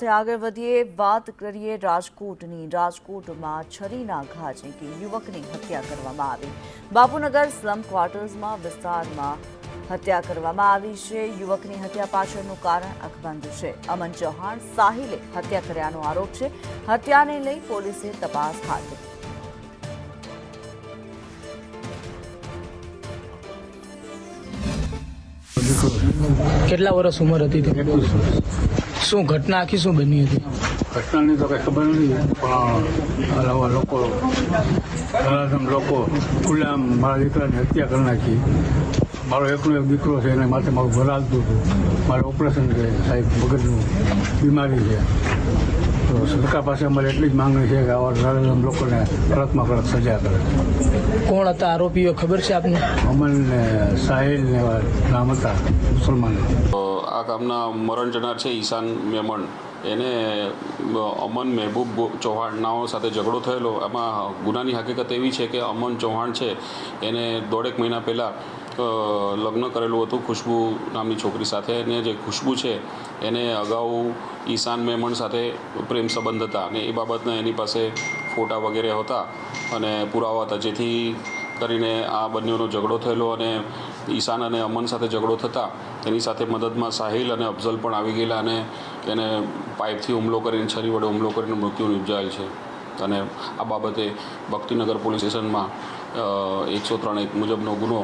આગળ વધીએ વાત કરીએ રાજકોટમાં છરીના ઘા ઝીંકી યુવકની હત્યા કરવામાં આવી। બાપુનગર સ્લમ ક્વાર્ટર્સમાં વિસ્તારમાં હત્યા કરવામાં આવી છે। યુવકની હત્યા પાછળનું કારણ અકબંધ છે। અમન ચૌહાણ સાહિલે હત્યા કર્યાનો આરોપ છે। હત્યાને લઈ પોલીસે તપાસ હાથ ધરી। કેટલા વર્ષ ઉંમર હતી તે? 21 વર્ષ। શું ઘટના આખી શું બની હતી? ઘટનાની તો કંઈ ખબર નથી, પણ આવા લોકો ખુલ્લામ મારા દીકરાની હત્યા કરી નાખી। મારો એકનો એક દીકરો છે, એને માટે મારું ઘર હાલતું હતું। મારે ઓપરેશન છે સાહેબ, મગજનું બીમારી છે। તો સરકાર પાસે અમારે એટલી જ માંગણી છે કે આવા નરાધમ લોકોને કડકમાં કડક સજા કરે। કોણ હતા આરોપીઓ ખબર છે આપને? અમન ને સાહિલ ને એવા નામ હતા મુસલમાન। આ ગામના મરણ જનાર છે ઈશાન મેમણ, એને અમન મહેબૂબ ચૌહાણનાઓ સાથે ઝઘડો થયેલો। આમાં ગુનાની હકીકત એવી છે કે અમન ચૌહાણ છે એને 1.5 મહિના પહેલાં લગ્ન કરેલું હતું ખુશ્બુ નામની છોકરી સાથે। અને જે ખુશ્બુ છે એને અગાઉ ઈશાન મેમણ સાથે પ્રેમ સંબંધ હતા અને એ બાબતના એની પાસે ફોટા વગેરે હતા અને પુરાવા હતા, જેથી કરીને આ બંનેનો ઝઘડો થયેલો। અને ઈશાન અને અમન સાથે ઝઘડો થતાં એની સાથે મદદમાં સાહિલ અને અફઝલ પણ આવી ગયેલા અને એને પાઇપથી હુમલો કરીને, છરી વડે હુમલો કરીને મૃત્યુ નિપજાયેલ છે। અને આ બાબતે ભક્તિનગર પોલીસ સ્ટેશનમાં 103(1) મુજબનો ગુનો